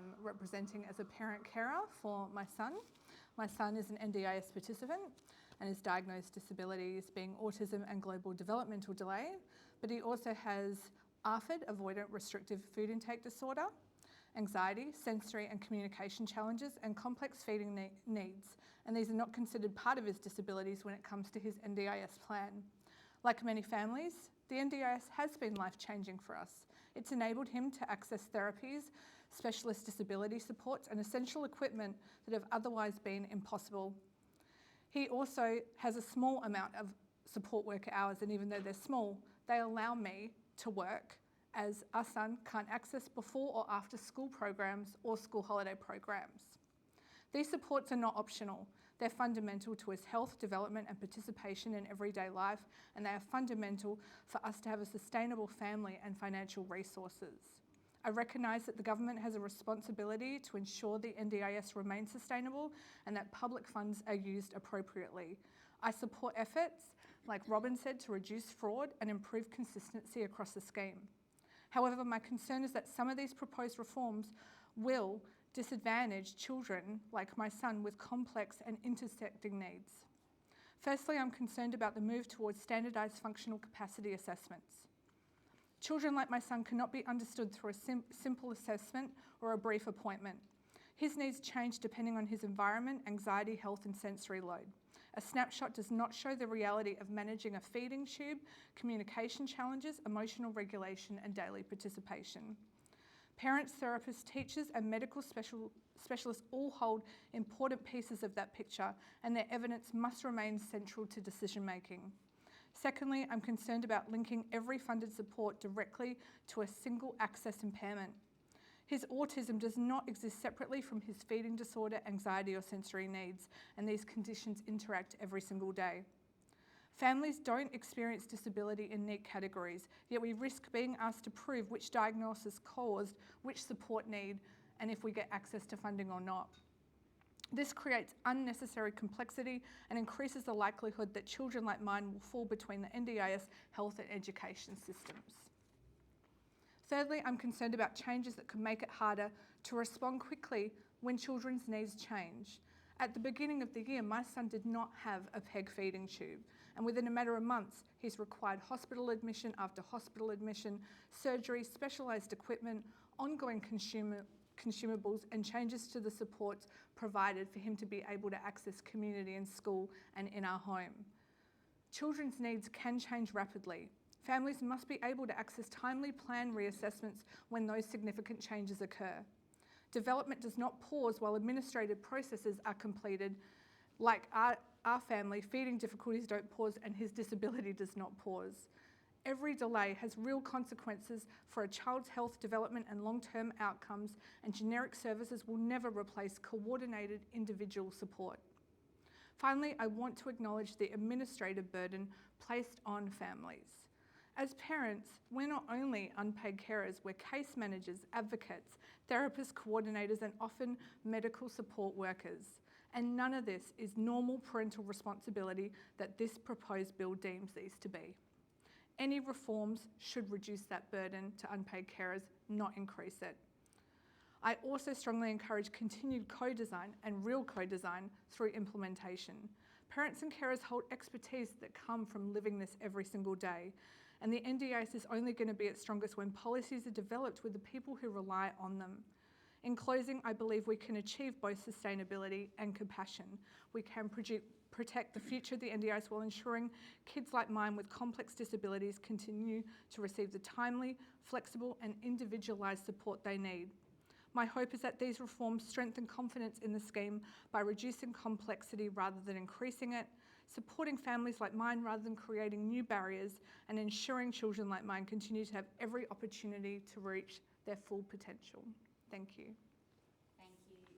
am representing as a parent carer for my son. My son is an NDIS participant and his diagnosed disabilities being autism and global developmental delay, but he also has ARFID, avoidant restrictive food intake disorder, anxiety, sensory and communication challenges, and complex feeding needs. And these are not considered part of his disabilities when it comes to his NDIS plan. Like many families, the NDIS has been life-changing for us. It's enabled him to access therapies, specialist disability supports, and essential equipment that have otherwise been impossible. He also has a small amount of support worker hours, and even though they're small, they allow me to work, as our son can't access before or after school programs or school holiday programs. These supports are not optional. They're fundamental to his health, development and participation in everyday life, and they are fundamental for us to have a sustainable family and financial resources. I recognise that the government has a responsibility to ensure the NDIS remains sustainable and that public funds are used appropriately. I support efforts, like Robyn said, to reduce fraud and improve consistency across the scheme. However, my concern is that some of these proposed reforms will disadvantage children like my son with complex and intersecting needs. Firstly, I'm concerned about the move towards standardised functional capacity assessments. Children like my son cannot be understood through a simple assessment or a brief appointment. His needs change depending on his environment, anxiety, health and sensory load. A snapshot does not show the reality of managing a feeding tube, communication challenges, emotional regulation and daily participation. Parents, therapists, teachers and medical specialists all hold important pieces of that picture, and their evidence must remain central to decision making. Secondly, I'm concerned about linking every funded support directly to a single access impairment. His autism does not exist separately from his feeding disorder, anxiety or sensory needs, and these conditions interact every single day. Families don't experience disability in neat categories, yet we risk being asked to prove which diagnosis caused which support need and if we get access to funding or not. This creates unnecessary complexity and increases the likelihood that children like mine will fall between the NDIS health and education systems. Thirdly, I'm concerned about changes that could make it harder to respond quickly when children's needs change. At the beginning of the year, my son did not have a PEG feeding tube, and within a matter of months, he's required hospital admission after hospital admission, surgery, specialised equipment, ongoing consumables and changes to the supports provided for him to be able to access community in school and in our home. Children's needs can change rapidly. Families must be able to access timely plan reassessments when those significant changes occur. Development does not pause while administrative processes are completed. Like our family, feeding difficulties don't pause and his disability does not pause. Every delay has real consequences for a child's health, development and long-term outcomes, and generic services will never replace coordinated individual support. Finally, I want to acknowledge the administrative burden placed on families. As parents, we're not only unpaid carers, we're case managers, advocates, therapists, coordinators, and often medical support workers. And none of this is normal parental responsibility that this proposed bill deems these to be. Any reforms should reduce that burden to unpaid carers, not increase it. I also strongly encourage continued co-design and real co-design through implementation. Parents and carers hold expertise that come from living this every single day, and the NDIS is only going to be its strongest when policies are developed with the people who rely on them. In closing, I believe we can achieve both sustainability and compassion. We can protect the future of the NDIS while ensuring kids like mine with complex disabilities continue to receive the timely, flexible and individualised support they need. My hope is that these reforms strengthen confidence in the scheme by reducing complexity rather than increasing it, supporting families like mine rather than creating new barriers, and ensuring children like mine continue to have every opportunity to reach their full potential. Thank you.